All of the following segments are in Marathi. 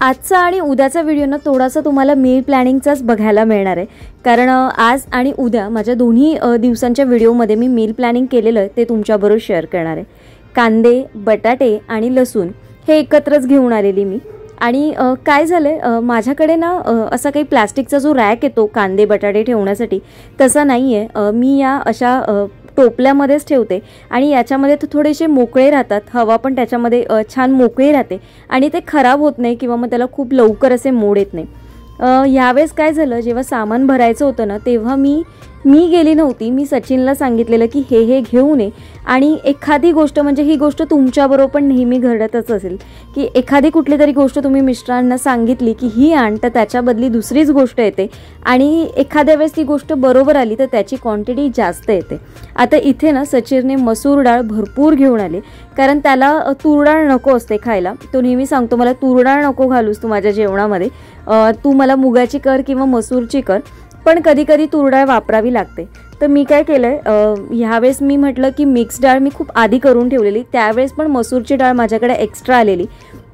आजचा आणि उद्याचा व्हिडिओ ना थोडासा तुम्हाला मील प्लॅनिंगचाच बघायला मिळणार आहे, कारण आज आणि उद्या माझ्या दोन्ही दिवसांच्या व्हिडिओमध्ये मी मील प्लॅनिंग केलेलं आहे ते तुमच्याबरोबर शेअर करणार आहे। कांदे, बटाटे आणि लसूण हे एकत्रच घेऊन आलेली मी। आणि काय झालं माझ्याकडे ना असा काही प्लास्टिकचा जो रॅक येतो कांदे बटाटे ठेवण्यासाठी तसा नाही आहे। मी या अशा टोपल्यामध्येच ठेवते आणि याच्यामध्ये ते थोडेसे मोकळे राहतात, हवा पण त्याच्यामध्ये छान मोकळी राहते आणि ते खराब होत नाही किंवा मग त्याला खूप लवकर असे मोड येत नाही। यावेळेस काय झालं, जेव्हा सामान भरायचं होतं ना तेव्हा मी गेली नव्हती। मी सचिनला सांगितलेलं की हे घेऊन ये। आणि एखादी गोष्ट म्हणजे ही गोष्ट तुमच्याबरोबर पण नेहमी घडतच असेल की एखादी कुठली तरी गोष्ट तुम्ही मिस्टरांना सांगितली की ही आण, तर त्याच्या बदली दुसरीच गोष्ट येते आणि एखाद्या वेळेस ती गोष्ट बरोबर आली तर त्याची क्वांटिटी जास्त येते। आता इथे ना सचिनने मसूर डाळ भरपूर घेऊन आले, कारण त्याला तूर डाळ नको असते खायला। तो नेहमी सांगतो मला तूर डाळ नको घालूस तू माझ्या जेवणामध्ये, तू मला मुगाची कर किंवा मसूरची कर, पण कधी कधी तूर डाळ वापरावी लागते। तर मी काय केलंय, ह्यावेळेस मी म्हटलं की मिक्स डाळ मी खूप आधी करून ठेवलेली, त्यावेळेस पण मसूरची डाळ माझ्याकडे एक्स्ट्रा आलेली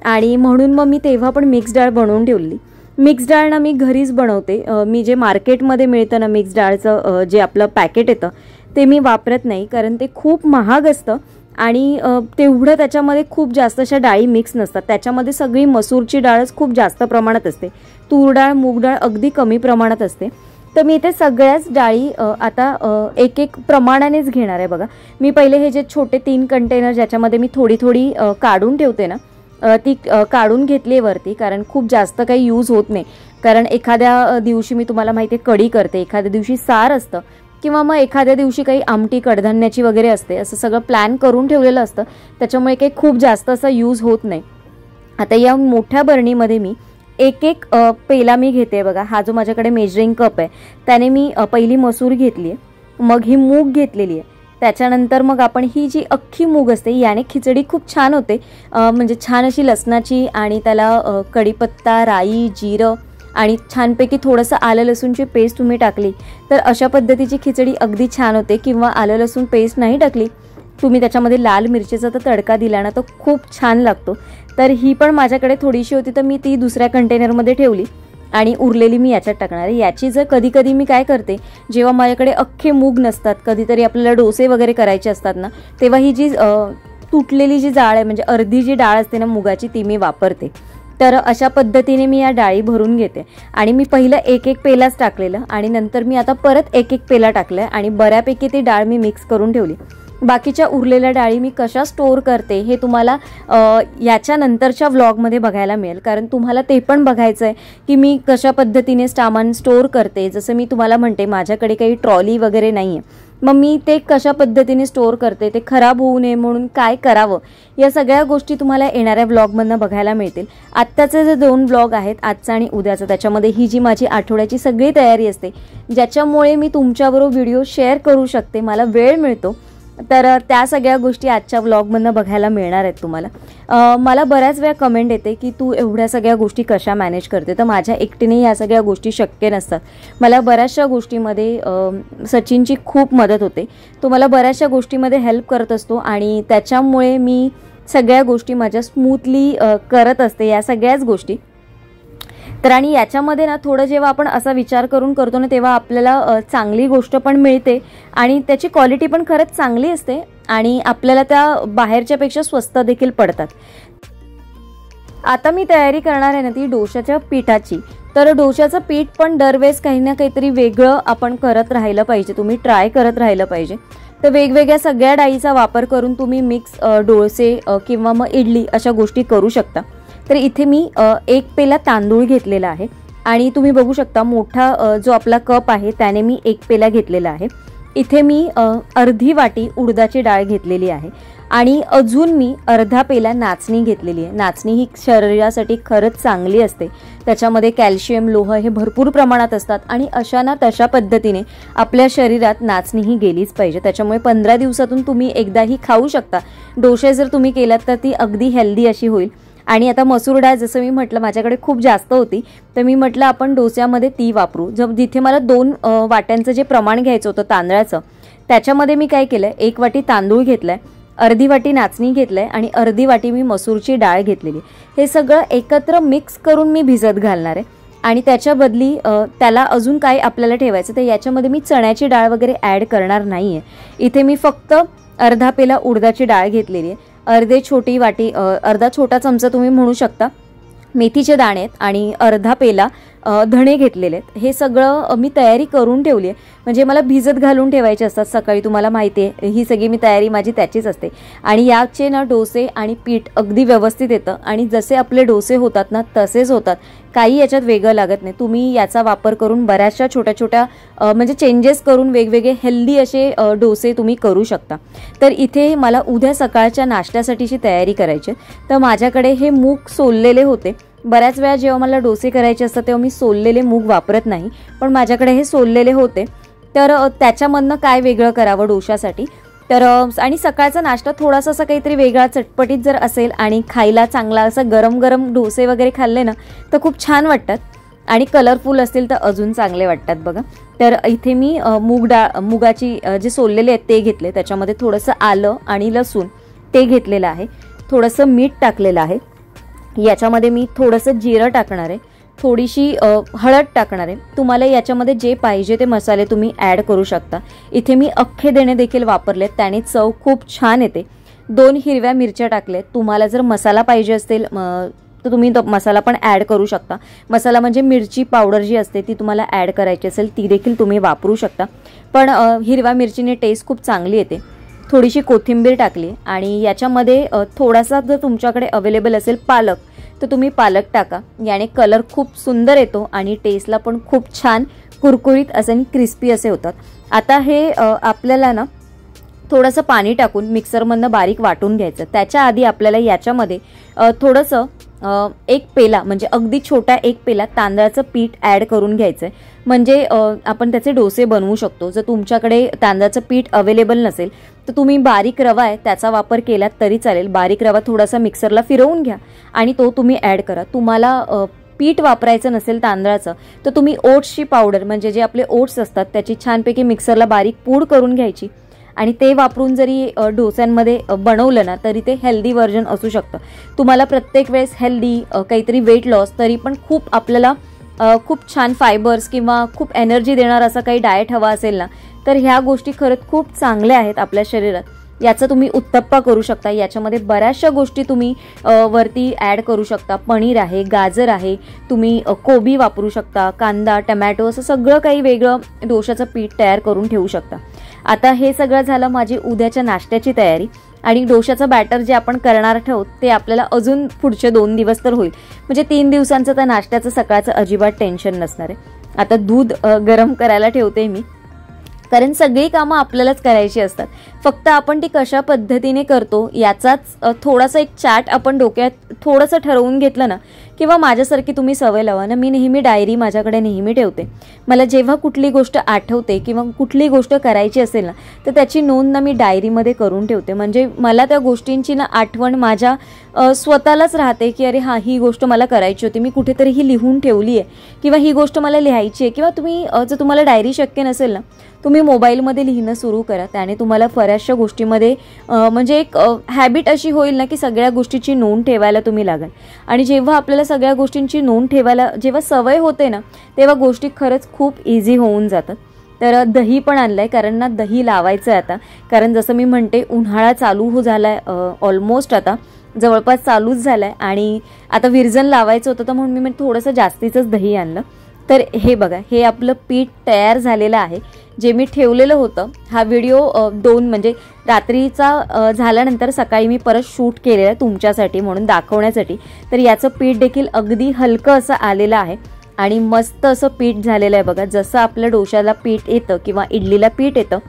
आणि म्हणून मग मी तेव्हा पण मिक्स डाळ बनवून ठेवलेली। मिक्स डाळ ना मी घरीच बनवते। मी जे मार्केटमध्ये मिळतं ना मिक्स डाळचं जे आपलं पॅकेट येतं ते मी वापरत नाही, कारण ते खूप महाग असतं आणि तेवढं त्याच्यामध्ये खूप जास्त अशा डाळी मिक्स नसतात। त्याच्यामध्ये सगळी मसूरची डाळच खूप जास्त प्रमाणात असते, तूर डाळ मूग डाळ अगदी कमी प्रमाणात असते। तर मी इथे सगळ्याच डाळी आता एक एक प्रमाणानेच घेणार आहे। बघा, मी पहिले हे जे छोटे 3 कंटेनर ज्याच्यामध्ये मी थोडी थोडी काढून ठेवते ना, ती काढून घेतली वरती, कारण खूप जास्त काही यूज होत नाही। कारण एखाद्या दिवशी मी तुम्हाला माहिती आहे कढी करते, एखाद्या दिवशी सार असतं किंवा मग एखाद्या दिवशी काही आमटी कडधान्याची वगैरे असते, असं सगळं प्लॅन करून ठेवलेलं असतं, त्याच्यामुळे काही खूप जास्त असा यूज होत नाही। आता या मोठ्या बरणीमध्ये मी एक एक पेला मी घेते। बघा, हा जो माझ्याकडे मेजरिंग कप आहे त्याने मी पहिली मसूर घेतली आहे, मग ही मूग घेतलेली आहे, त्याच्यानंतर मग आपण ही जी अख्खी मूग असते याने खिचडी खूप छान होते, म्हणजे छान अशी लसणाची आणि त्याला कढीपत्ता, राई, जिरं आणि छानपैकी थोडंसं आलं लसूणची पेस्ट तुम्ही टाकली तर अशा पद्धतीची खिचडी अगदी छान होते। किंवा आलं लसूण पेस्ट नाही टाकली तुम्ही, त्याच्यामध्ये लाल मिरचीचा तर तडका दिला ना तर खूप छान लागतो। तर ही पण माझ्याकडे थोडीशी होती तर मी ती दुसऱ्या कंटेनरमध्ये ठेवली आणि उरलेली मी याच्यात टाकणार आहे। याची जर कधी कधी मी काय करते, जेव्हा माझ्याकडे अख्खे मूग नसतात, कधीतरी आपल्याला डोसे वगैरे करायचे असतात ना, तेव्हा ही जी तुटलेली जी डाळ आहे म्हणजे अर्धी जी डाळ असते ना मुगाची ती मी वापरते। तर अशा पद्धतीने मी या डाळी भरून घेते आणि मी पहिलं एक एक पेलाच टाकलेलं आणि नंतर मी आता परत एक एक पेला टाकलं आणि बऱ्यापैकी ती डाळ मी मिक्स करून ठेवली। बाकीच्या उरलेल्या डाळी मी कशा स्टोअर करते हे तुम्हाला याच्या नंतरच्या व्लॉगमध्ये बघायला मिळेल, कारण तुम्हाला ते पण बघायचं आहे की मी कशा पद्धतीने सामान स्टोअर करते। जसं मी तुम्हाला म्हणते माझ्याकडे काही ट्रॉली वगैरे नाही आहे, मग मी ते कशा पद्धतीने स्टोअर करते, ते खराब होऊ नये म्हणून काय करावं, या सगळ्या गोष्टी तुम्हाला येणाऱ्या व्लॉगमधनं बघायला मिळतील। आत्ताचे जे 2 व्लॉग आहेत आजचा आणि उद्याचा, त्याच्यामध्ये ही जी माझी आठवड्याची सगळी तयारी असते ज्याच्यामुळे मी तुमच्याबरोबर व्हिडिओ शेअर करू शकते, मला वेळ मिळतो, तर त्या सगळ्या गोष्टी आजच्या व्लॉगमधनं बघायला मिळणार आहेत तुम्हाला। मला बऱ्याच वेळा कमेंट येते की तू एवढ्या सगळ्या गोष्टी कशा मॅनेज करते, तर माझ्या एकटीने या सगळ्या गोष्टी शक्य नसतात। मला बऱ्याचशा गोष्टीमध्ये सचिनची खूप मदत होते, तो मला बऱ्याचशा गोष्टीमध्ये हेल्प करत असतो आणि त्याच्यामुळे मी सगळ्या गोष्टी माझ्या स्मूथली करत असते या सगळ्याच गोष्टी। तर आणि याच्यामध्ये ना थोडं जेव्हा आपण असा विचार करून करतो ना तेव्हा आपल्याला चांगली गोष्ट पण मिळते आणि त्याची क्वालिटी पण खरंच चांगली असते आणि आपल्याला त्या बाहेरच्यापेक्षा स्वस्त देखील पडतात। आता मी तयारी करणार आहे ना ती डोशाच्या पिठाची। तर डोशाचं पीठ पण दरवेळेस काही ना काहीतरी वेगळं आपण करत राहिलं पाहिजे, तुम्ही ट्राय करत राहिलं पाहिजे। तर वेगवेगळ्या सगळ्या डाळीचा वापर करून तुम्ही मिक्स डोसे किंवा मग इडली अशा गोष्टी करू शकता। तर इथे मी एक पेला तांदूळ घेतलेला आहे आणि तुम्ही बघू शकता मोठा जो आपला कप आहे त्याने मी एक पेला घेतलेला आहे। इथे मी अर्धी वाटी उडदाची डाळ घेतलेली आहे आणि अजून मी अर्धा पेला नाचणी घेतलेली आहे। नाचणी ही शरीरासाठी खरंच चांगली असते, त्याच्यामध्ये कॅल्शियम, लोह हे भरपूर प्रमाणात असतात आणि अशा ना तशा पद्धतीने आपल्या शरीरात नाचणी ही गेलीच पाहिजे। त्याच्यामुळे 15 दिवसातून तुम्ही एकदाही खाऊ शकता। डोसे जर तुम्ही केलात तर ती अगदी हेल्दी अशी होईल। आणि आता मसूर डाळ जसं मी म्हटलं माझ्याकडे खूप जास्त होती, तर मी म्हटलं आपण डोस्यामध्ये ती वापरू। जिथे मला 2 वाट्यांचं जे प्रमाण घ्यायचं होतं तांदळाचं, त्याच्यामध्ये मी काय केलं, 1 वाटी तांदूळ घेतलाय, अर्धी वाटी नाचणी घेतलंय आणि अर्धी वाटी मी मसूरची डाळ घेतलेली. हे सगळं एकत्र मिक्स करून मी भिजत घालणार आहे. आणि त्याच्या बदली त्याला अजून काय आपल्याला ठेवायचं तर याच्यामध्ये मी चण्याची डाळ वगैरे ॲड करणार नाही आहे. इथे मी फक्त अर्धा पेला उडदाची डाळ घेतलेली आहे, अर्धा छोटा चमचा तुम्ही म्हणू शकता मेथीचे दाणे आहेत आणि अर्धा पेला धणे घेतलेले आहेत. हे सगळं मी तयारी करून ठेवली आहे, म्हणजे मला भिजत घालून ठेवायचे असतात सकाळी. तुम्हाला माहिती आहे ही सगळी मी तयारी माझी त्याचीच असते. आणि याचे ना डोसे आणि पीठ अगदी व्यवस्थित येतं आणि जसे आपले डोसे होतात ना तसेच होतात, काही याच्यात वेगळं लागत नाही. तुम्ही याचा वापर करून बऱ्याचशा छोट्या छोट्या म्हणजे चेंजेस करून वेगवेगळे हेल्दी असे डोसे तुम्ही करू शकता. तर इथे मला उद्या सकाळच्या नाश्त्यासाठीची तयारी करायची. तर माझ्याकडे हे मूग सोललेले होते. बऱ्याच वेळा जेव्हा मला डोसे करायचे असतात तेव्हा मी सोललेले मूग वापरत नाही, पण माझ्याकडे हे सोललेले होते. तर त्याच्यामधनं काय वेगळं करावं डोशासाठी. तर आणि सकाळचा नाश्ता थोडासा असा काहीतरी वेगळा चटपटीत जर असेल आणि खायला चांगला असं गरम गरम डोसे वगैरे खाल्ले ना तर खूप छान वाटतात आणि कलरफुल असतील तर अजून चांगले वाटतात बघा. तर इथे मी मुगाची जे सोललेले आहेत ते घेतले. त्याच्यामध्ये थोडंसं आलं आणि लसूण ते घेतलेलं आहे, थोडंसं मीठ टाकलेलं आहे. याच्यामध्ये मी थोडंसं जिरं टाकणार आहे, थोडीशी हळद टाकणार आहे. तुम्हाला याच्यामध्ये जे पाहिजे ते मसाले तुम्ही ॲड करू शकता. इथे मी अख्खे दाणे देखील वापरलेत, त्याने चव खूप छान येते. 2 हिरव्या मिरच्या टाकल्यात. तुम्हाला जर मसाला पाहिजे असेल तर तुम्ही तो मसाला पण ॲड करू शकता. मसाला म्हणजे मिरची पावडर जी असते ती तुम्हाला ॲड करायची असेल ती देखील तुम्ही वापरू शकता, पण हिरव्या मिरचीने टेस्ट खूप चांगली येते. थोडीशी कोथिंबीर टाकली आणि याच्यामध्ये थोडासा जर तुमच्याकडे अवेलेबल असेल पालक तर तुम्ही पालक टाका. याने कलर खूप सुंदर येतो आणि टेस्टला पण खूप छान कुरकुरीत असे आणि क्रिस्पी असे होतात. आता हे आपल्याला ना थोडंसं पाणी टाकून मिक्सरमधनं बारीक वाटून घ्यायचं. त्याच्या आधी आपल्याला याच्यामध्ये थोडंसं 1 पेला म्हणजे अगदी छोटा 1 पेला तांदळाचं पीठ ॲड करून घ्यायचं आहे, म्हणजे आपण त्याचे डोसे बनवू शकतो. जर तुमच्याकडे तांदळाचं पीठ अवेलेबल नसेल तर तुम्ही बारीक रवा आहे त्याचा वापर केलात तरी चालेल. बारीक रवा थोडासा मिक्सरला फिरवून घ्या आणि तो तुम्ही ॲड करा. तुम्हाला पीठ वापरायचं नसेल तांदळाचं तर तुम्ही ओट्सची पावडर म्हणजे जे आपले ओट्स असतात त्याची छानपैकी मिक्सरला बारीक पूड करून घ्यायची आणि ते वापरून जरी डोस्यांमध्ये बनवलं ना तरी ते हेल्दी व्हर्जन असू शकतं. तुम्हाला प्रत्येक वेळेस हेल्दी काहीतरी वेट लॉस तरी पण आपल्याला खूप छान फायबर्स किंवा खूप एनर्जी देणार असं काही डाएट हवा असेल ना तर ह्या गोष्टी खरंच खूप चांगल्या आहेत आपल्या शरीरात. याचा तुम्ही उत्तप्पा करू शकता. याच्यामध्ये बऱ्याचशा गोष्टी तुम्ही वरती ॲड करू शकता. पनीर आहे, गाजर आहे, तुम्ही कोबी वापरू शकता, कांदा, टमॅटो असं सगळं काही वेगळं डोशाचं पीठ तयार करून ठेवू शकता. आता हे सगळं झालं माझी उद्याच्या नाश्त्याची तयारी. आणि डोशाचं बॅटर जे आपण करणार आहोत ते आपल्याला अजून पुढचे 2 दिवस तर होईल, म्हणजे 3 दिवसांचं तर नाश्त्याचं सकाळचं अजिबात टेन्शन नसणार आहे. आता दूध गरम करायला ठेवते मी, कारण सगळी कामं आपल्यालाच करायची असतात. फक्त आपण ती कशा पद्धतीने करतो याचाच थोडासा एक चार्ट आपण डोक्यात थोडंसं ठरवून घेतलं ना, किंवा माझ्यासारखी तुम्ही सवय लावा ना. मी नेहमी डायरी माझ्याकडे नेहमी ठेवते. मला जेव्हा कुठली गोष्ट आठवते किंवा कुठली गोष्ट करायची असेल ना तर त्याची नोंद ना मी डायरीमध्ये करून ठेवते. म्हणजे मला त्या गोष्टींची ना आठवण माझ्या स्वतःलाच राहते की अरे हां ही गोष्ट मला करायची होती, मी कुठेतरी ही लिहून ठेवली आहे किंवा ही गोष्ट मला लिहायची आहे. किंवा तुम्ही जर तुम्हाला डायरी शक्य नसेल ना तुम्ही मोबाईलमध्ये लिहिणं सुरू करा. त्याने तुम्हाला बऱ्याचशा गोष्टीमध्ये म्हणजे एक हॅबिट अशी होईल ना की सगळ्या गोष्टीची नोंद ठेवायला तुम्ही लागाल. आणि जेव्हा आपल्याला सगळ्या गोष्टींची नोंद ठेवायला जेव्हा सवय होते ना तेव्हा गोष्टी खरंच खूप इझी होऊन जातात. तर दही पण आणलं आहे, कारण ना दही लावायचं आहे आता. कारण जसं मी म्हणते उन्हाळा चालू झाला आहे, ऑलमोस्ट आता जवळपास चालूच झाला आहे आणि आता विरजन लावायचं होतं तर म्हणून मी थोडंसं जास्तीचंच दही आणलं. तर हे बघा, हे आपलं पीठ तयार झालेलं आहे जे मी ठेवलेलं होतं. हा व्हिडिओ 2 म्हणजे रात्रीचा झाल्यानंतर सकाळी मी परत शूट केलेला आहे तुमच्यासाठी म्हणून दाखवण्यासाठी. तर याचं पीठ देखील अगदी हलकं असं आलेलं आहे आणि मस्त असं पीठ झालेलं आहे बघा. जसं आपल्या डोशाला पीठ येतं किंवा इडलीला पीठ येतं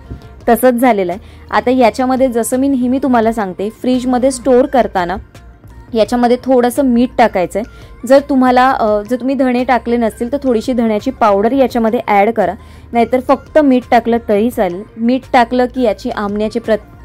तसंच झालेलं आहे. आता याच्यामध्ये जसं मी नेहमी तुम्हाला सांगते फ्रीजमध्ये स्टोअर करताना याच्यामध्ये थोडंसं मीठ टाकायचं आहे. जर तुम्ही धणे टाकले नसतील तर थोडीशी धण्याची पावडर याच्यामध्ये ॲड करा, नाहीतर फक्त मीठ टाकलं तरी चालेल. मीठ टाकलं की याची आंबण्याची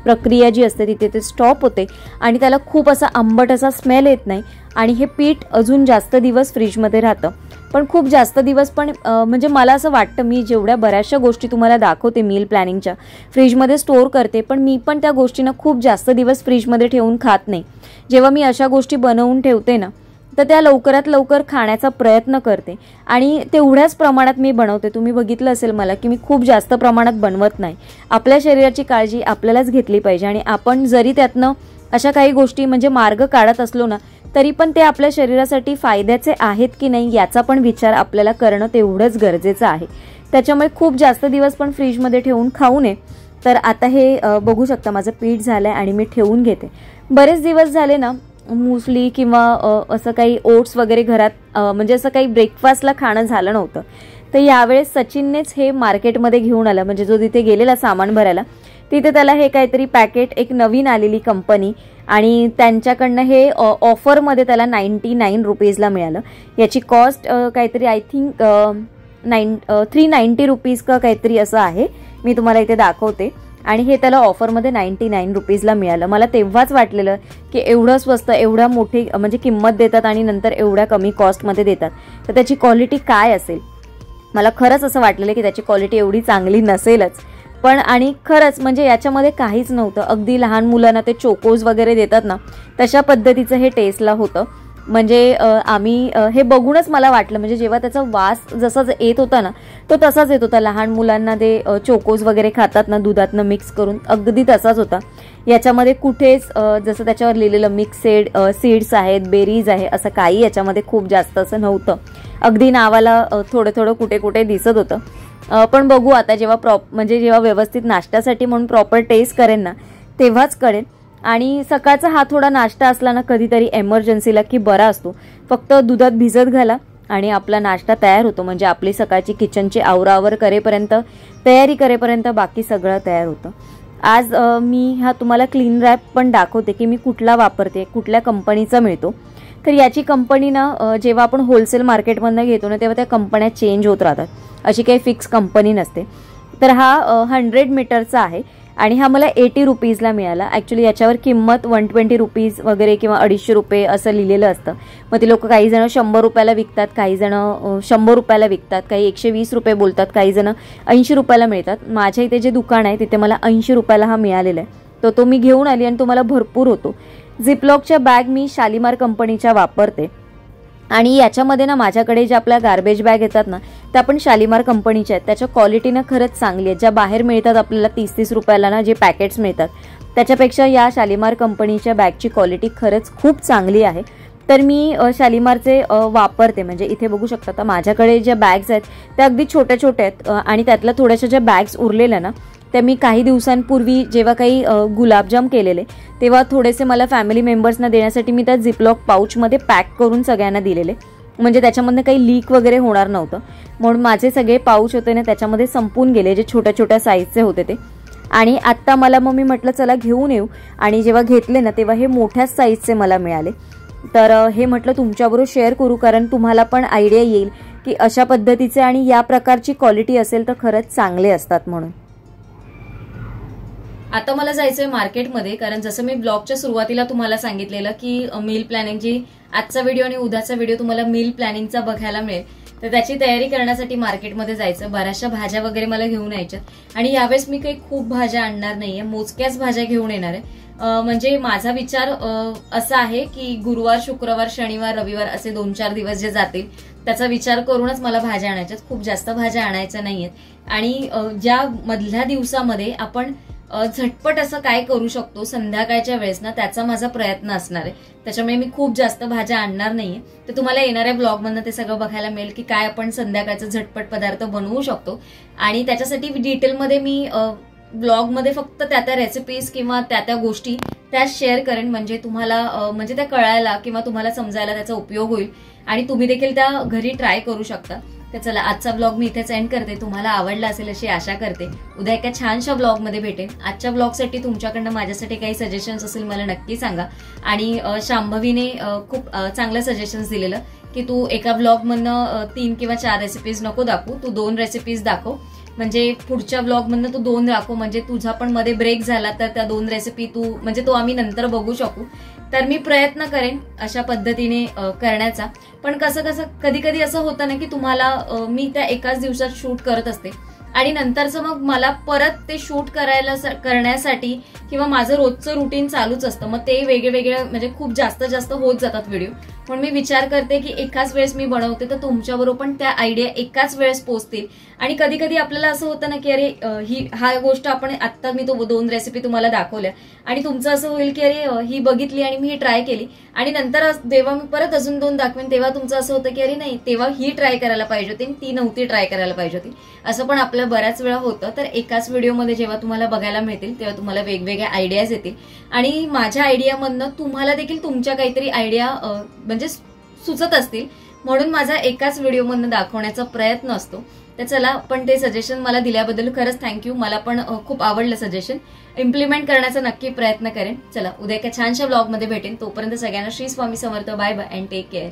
प्रक्रिया जी असते तिथे ते स्टॉप होते आणि त्याला खूप असा आंबट असा स्मेल येत नाही आणि हे पीठ अजून जास्त दिवस फ्रीजमध्ये राहतं. पण खूप जास्त दिवस पण म्हणजे मला असं वाटतं, मी जेवढ्या बऱ्याचशा गोष्टी तुम्हाला दाखवते मील प्लॅनिंगच्या फ्रीजमध्ये स्टोअर करते, पण मी पण त्या गोष्टींना खूप जास्त दिवस फ्रीजमध्ये ठेवून खात नाही. जेव्हा मी अशा गोष्टी बनवून ठेवते ना तर त्या लवकरात लवकर खाण्याचा प्रयत्न करते आणि तेवढ्याच प्रमाणात मी बनवते. तुम्ही बघितलं असेल मला की मी खूप जास्त प्रमाणात बनवत नाही. आपल्या शरीराची काळजी आपल्यालाच घेतली पाहिजे आणि आपण जरी त्यातनं अशा काही गोष्टी म्हणजे मार्ग काढत असलो ना तरी पण ते आपल्या शरीरासाठी फायद्याचे आहेत की नाही याचा पण विचार आपल्याला करणं तेवढंच गरजेचं आहे. त्याच्यामुळे खूप जास्त दिवस पण फ्रीजमध्ये ठेवून खाऊ नये. तर आता हे बघू शकता माझं पीठ झालं आहे आणि मी ठेवून घेते. बरेच दिवस झाले ना मुसली किंवा असं काही ओट्स वगैरे घरात म्हणजे असं काही ब्रेकफास्टला खाणं झालं नव्हतं. तर यावेळेस सचिननेच हे मार्केटमध्ये घेऊन आलं, म्हणजे जो तिथे गेलेला सामान भरायला तिथे त्याला हे काहीतरी पॅकेट, एक नवीन आलेली कंपनी आणि त्यांच्याकडनं हे ऑफरमध्ये त्याला 99 रुपीजला मिळालं. याची कॉस्ट काहीतरी आय थिंक 390 रुपीज का काहीतरी असं आहे. मी तुम्हाला इथे दाखवते. आणि हे त्याला ऑफरमध्ये 99 रुपीजला मिळालं. मला तेव्हाच वाटलेलं की एवढं स्वस्त, एवढ्या मोठी म्हणजे किंमत देतात आणि नंतर एवढ्या कमी कॉस्टमध्ये देतात तर त्याची क्वालिटी काय असेल. मला खरंच असं वाटलेलं की त्याची क्वालिटी एवढी चांगली नसेलच. पण आणि खरंच म्हणजे याच्यामध्ये काहीच नव्हतं. अगदी लहान मुलांना ते चोकोज वगैरे देतात ना तशा पद्धतीचं हे टेस्टला होतं. म्हणजे आम्ही हे बघूनच मला वाटलं, म्हणजे जेव्हा त्याचा वास जसा येत होता ना तो तसाच येत होता. लहान मुलांना ते चोकोज वगैरे खातात ना दुधातनं मिक्स करून, अगदी तसाच होता. याच्यामध्ये कुठेच जसं त्याच्यावर लिहिलेलं मिक्सेड सीड्स आहेत, बेरीज आहे, असं काही याच्यामध्ये खूप जास्त असं नव्हतं. अगदी नावाला थोडं थोडं कुठे कुठे दिसत होतं. पण बघू आता जेव्हा म्हणजे जेव्हा व्यवस्थित नाश्त्यासाठी म्हणून प्रॉपर टेस्ट करेन ना तेव्हाच कळेल. आणि सकाळचा हा थोडा नाश्ता असला ना कधीतरी एमर्जन्सीला की बरा असतो. फक्त दुधात भिजत घाला आणि आपला नाश्ता तयार होतो. म्हणजे आपली सकाळची किचनची आवरावर करेपर्यंत, तयारी करेपर्यंत बाकी सगळं तयार होतं. आज मी हा तुम्हाला क्लीन रॅप पण दाखवते की मी कुठला वापरते, कुठल्या कंपनीचा मिळतो. तर याची कंपनी ना जेव्हा आपण होलसेल मार्केटमधनं घेतो ना तेव्हा त्या कंपन्या चेंज होत राहतात. अशी काही फिक्स कंपनी नसते. तर हा 100 मीटरचा आहे आणि हा मला 80 रुपीजला मिळाला. ॲक्च्युली याच्यावर किंमत 120 रुपीज वगैरे किंवा 250 रुपये असं लिहिलेलं असतं. मग ते लोक काही जण 100 रुपयाला विकतात, काही जण 100 रुपयाला विकतात, काही 120 रुपये बोलतात, काही जण 80 रुपयाला मिळतात. माझ्या इथे जे दुकान आहे तिथे मला 80 रुपयाला हा मिळालेला आहे. तो मी घेऊन आली आणि तो मला भरपूर होतो. झिपलॉकच्या बॅग मी शालीमार कंपनीच्या वापरते आणि याच्यामध्ये ना माझ्याकडे ज्या आपल्या गार्बेज बॅग येतात ना त्या पण शालीमार कंपनीच्या आहेत. त्याच्या क्वालिटीनं खरंच चांगली आहे. ज्या बाहेर मिळतात आपल्याला 30-30 रुपयाला ना जे पॅकेट्स मिळतात त्याच्यापेक्षा या शालीमार कंपनीच्या बॅगची क्वालिटी खरंच खूप चांगली आहे. तर मी शालीमारचे वापरते. म्हणजे इथे बघू शकता आता माझ्याकडे ज्या बॅग्स आहेत त्या अगदी छोट्या छोट्या आहेत आणि त्यातल्या थोड्याशा ज्या बॅग्स उरलेल्या ना त्या मी काही दिवसांपूर्वी जेव्हा काही गुलाबजाम केलेले तेव्हा थोडेसे मला फॅमिली मेंबर्सना देण्यासाठी मी त्या झिपलॉक पाऊचमध्ये पॅक करून सगळ्यांना दिलेले. म्हणजे त्याच्यामधनं काही लीक वगैरे होणार नव्हतं म्हणून माझे सगळे पाऊच होते ना त्याच्यामध्ये संपून गेले, जे छोट्या छोट्या साईजचे होते ते. आणि आत्ता मला मग मी म्हटलं चला घेऊन येऊ आणि जेव्हा घेतले ना तेव्हा हे मोठ्याच साईजचे मला मिळाले. तर हे म्हटलं तुमच्याबरोबर शेअर करू कारण तुम्हाला पण आयडिया येईल की अशा पद्धतीचे आणि या प्रकारची क्वालिटी असेल तर खरंच चांगले असतात म्हणून. आता मला जायचंय मार्केटमध्ये कारण जसं मी ब्लॉगच्या सुरुवातीला तुम्हाला सांगितलेलं की मील प्लॅनिंगची आजचा व्हिडिओ आणि उद्याचा व्हिडिओ तुम्हाला मील प्लॅनिंगचा बघायला मिळेल. तर त्याची तयारी करण्यासाठी मार्केटमध्ये जायचं. बऱ्याचशा भाज्या वगैरे मला घेऊन यायच्यात आणि यावेळेस मी काही खूप भाज्या आणणार नाहीये, मोजक्याच भाज्या घेऊन येणार आहे. म्हणजे माझा विचार असा आहे की गुरुवार, शुक्रवार, शनिवार, रविवार असे 2-4 दिवस जे जातील त्याचा विचार करूनच मला भाज्या आणायच्यात. खूप जास्त भाज्या आणायच्या नाहीयेत आणि ज्या मधल्या दिवसामध्ये आपण झटपट असं काय करू शकतो संध्याकाळच्या वेळेस ना त्याचा माझा प्रयत्न असणार आहे. त्याच्यामुळे मी खूप जास्त भाज्या आणणार नाहीये. तर तुम्हाला येणाऱ्या ब्लॉगमधनं ते सगळं बघायला मिळेल की काय आपण संध्याकाळचा झटपट पदार्थ बनवू शकतो. आणि त्याच्यासाठी डिटेलमध्ये मी ब्लॉगमध्ये फक्त त्या रेसिपीज किंवा त्या गोष्टी त्या शेअर करेन. म्हणजे तुम्हाला म्हणजे त्या कळायला किंवा तुम्हाला समजायला त्याचा उपयोग होईल आणि तुम्ही देखील त्या घरी ट्राय करू शकता. तर चला आजचा ब्लॉग मी इथेच एंड करते. तुम्हाला आवडला असेल अशी आशा करते. उद्या एका छानशा ब्लॉगमध्ये भेटेन. आजच्या ब्लॉगसाठी तुमच्याकडनं माझ्यासाठी काही सजेशन्स असेल मला नक्की सांगा. आणि शांभवीने खूप चांगलं सजेशन्स दिलेलं की तू एका ब्लॉगमधनं 3 किंवा 4 रेसिपीज नको दाखवू, तू 2 रेसिपीज दाखव. म्हणजे पुढच्या ब्लॉगमधनं तू 2 दाखव, म्हणजे तुझा पण मध्ये ब्रेक झाला तर त्या 2 रेसिपी तू म्हणजे तो आम्ही नंतर बघू शकू. तर मी प्रयत्न करेन अशा पद्धतीने करण्याचा. पण कसं कधी कधी असं होतं ना की तुम्हाला मी त्या एकाच दिवसात शूट करत असते आणि नंतरचं मग मला परत ते शूट करण्यासाठी किंवा माझं रोजचं रुटीन चालूच असतं, मग ते वेगळे म्हणजे खूप जास्त होत जातात व्हिडिओ. पण मी विचार करते की एकाच वेळेस मी बनवते तर तुमच्याबरोबर पण त्या आयडिया एकाच वेळेस पोहोचतील. आणि कधी कधी आपल्याला असं होतं ना की अरे हा गोष्ट आपण आत्ता मी तो 2 रेसिपी तुम्हाला दाखवल्या आणि तुमचं असं होईल की अरे ही बघितली आणि मी ही ट्राय केली आणि नंतर जेव्हा मी परत अजून 2 दाखवेन तेव्हा तुमचं असं होतं की अरे नाही, तेव्हा ही ट्राय करायला पाहिजे होती, ती नव्हती ट्राय करायला पाहिजे होती. असं पण आपल्याला बऱ्याच वेळा होतं. तर एकाच व्हिडिओमध्ये जेव्हा तुम्हाला बघायला मिळतील तेव्हा तुम्हाला वेगवेगळ्या आयडियाज येतील आणि माझ्या आयडियामधनं तुम्हाला देखील तुमच्या काहीतरी आयडिया म्हणजे सुचत असतील, म्हणून माझा एकाच व्हिडिओमधनं दाखवण्याचा प्रयत्न असतो. तर चला, पण ते सजेशन मला दिल्याबद्दल खरंच थँक्यू. मला पण खूप आवडलं सजेशन. इम्प्लिमेंट करण्याचा नक्की प्रयत्न करेन. चला, उद्या एका छानशा ब्लॉगमध्ये भेटेन. तोपर्यंत सगळ्यांना Shri Swami Samarth. Bye bye and take care.